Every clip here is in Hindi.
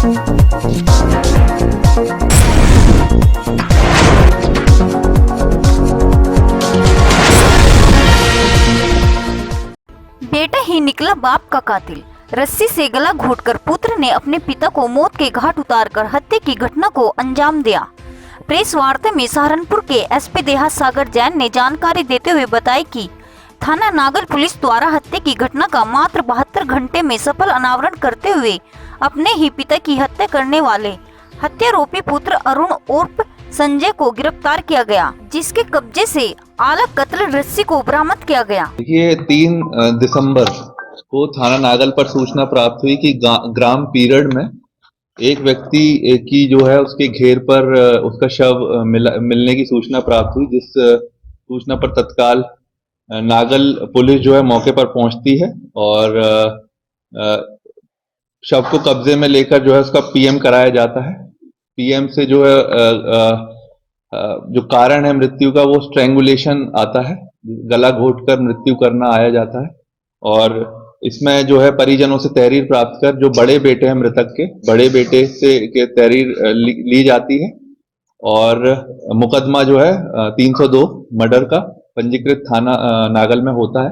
बेटा ही निकला बाप का कातिल। रस्सी से गला घोटकर पुत्र ने अपने पिता को मौत के घाट उतारकर हत्या की घटना को अंजाम दिया। प्रेस वार्ता में सहारनपुर के एसपी देहात सागर जैन ने जानकारी देते हुए बताया कि थाना नागल पुलिस द्वारा हत्या की घटना का मात्र 72 घंटे में सफल अनावरण करते हुए अपने ही पिता की हत्या करने वाले हत्यारोपी पुत्र अरुण उर्फ संजय को गिरफ्तार किया गया, जिसके कब्जे से आला कत्ल रस्सी को बरामद किया गया। देखिए 3 दिसंबर को थाना नागल पर सूचना प्राप्त हुई कि ग्राम पीरड में एक व्यक्ति की जो है उसके घेर पर उसका शव मिलने की सूचना प्राप्त हुई, जिस सूचना पर तत्काल नागल पुलिस जो है मौके पर पहुंचती है और शव को कब्जे में लेकर जो है उसका पीएम कराया जाता है। पीएम से जो है जो कारण है मृत्यु का वो स्ट्रैंगुलेशन आता है, गला घोटकर मृत्यु करना आया जाता है। और इसमें जो है परिजनों से तहरीर प्राप्त कर जो बड़े बेटे हैं मृतक के, बड़े बेटे से के तहरीर ली जाती है और मुकदमा जो है 302 मर्डर का पंजीकृत थाना नागल में होता है।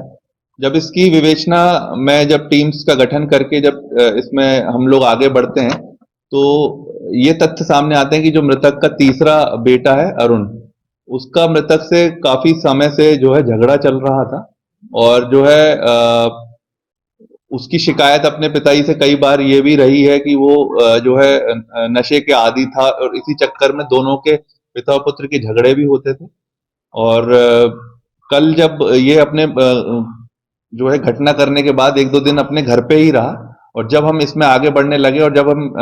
जब इसकी विवेचना में जब टीम्स का गठन करके जब इसमें हम लोग आगे बढ़ते हैं तो ये तथ्य सामने आते हैं कि जो मृतक का तीसरा बेटा है अरुण, उसका मृतक से काफी समय से जो है झगड़ा चल रहा था और जो है उसकी शिकायत अपने पिताजी से कई बार ये भी रही है कि वो जो है नशे के आदी था और इसी चक्कर में दोनों के पिता और पुत्र के झगड़े भी होते थे। और कल जब ये अपने जो है घटना करने के बाद 1-2 दिन अपने घर पे ही रहा और जब हम इसमें आगे बढ़ने लगे और जब हम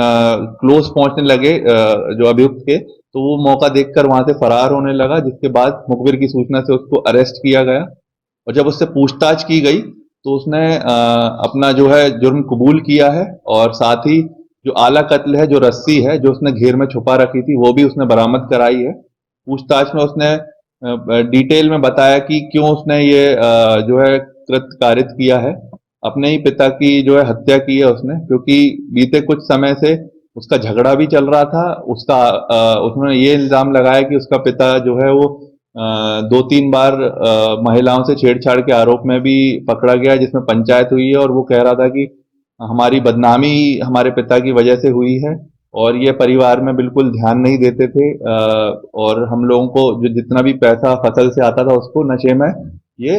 क्लोज पहुंचने लगे जो अभियुक्त के, तो वो मौका देखकर वहां से फरार होने लगा, जिसके बाद मुखबिर की सूचना से उसको अरेस्ट किया गया और जब उससे पूछताछ की गई तो उसने अपना जो है जुर्म कबूल किया है और साथ ही जो आला कत्ल है, जो रस्सी है जो उसने घेर में छुपा रखी थी, वो भी उसने बरामद कराई है। पूछताछ में उसने डिटेल में बताया कि क्यों उसने ये जो है कृत्य कारित किया है। अपने ही पिता की जो है हत्या की है उसने, क्योंकि बीते कुछ समय से उसका झगड़ा भी चल रहा था। उसने ये इल्जाम लगाया कि उसका पिता जो है वो 2-3 बार महिलाओं से छेड़छाड़ के आरोप में भी पकड़ा गया, जिसमें पंचायत हुई है और वो कह रहा था कि हमारी बदनामी हमारे पिता की वजह से हुई है और ये परिवार में बिल्कुल ध्यान नहीं देते थे और हम लोगों को जो जितना भी पैसा फसल से आता था उसको नशे में ये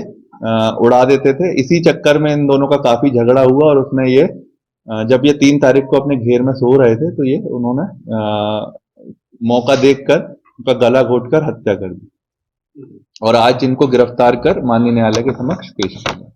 उड़ा देते थे। इसी चक्कर में इन दोनों का काफी झगड़ा हुआ और उसने ये जब ये 3 तारीख को अपने घेर में सो रहे थे तो ये उन्होंने मौका देखकर उनका गला घोटकर हत्या कर दी और आज इनको गिरफ्तार कर माननीय न्यायालय के समक्ष पेश किया।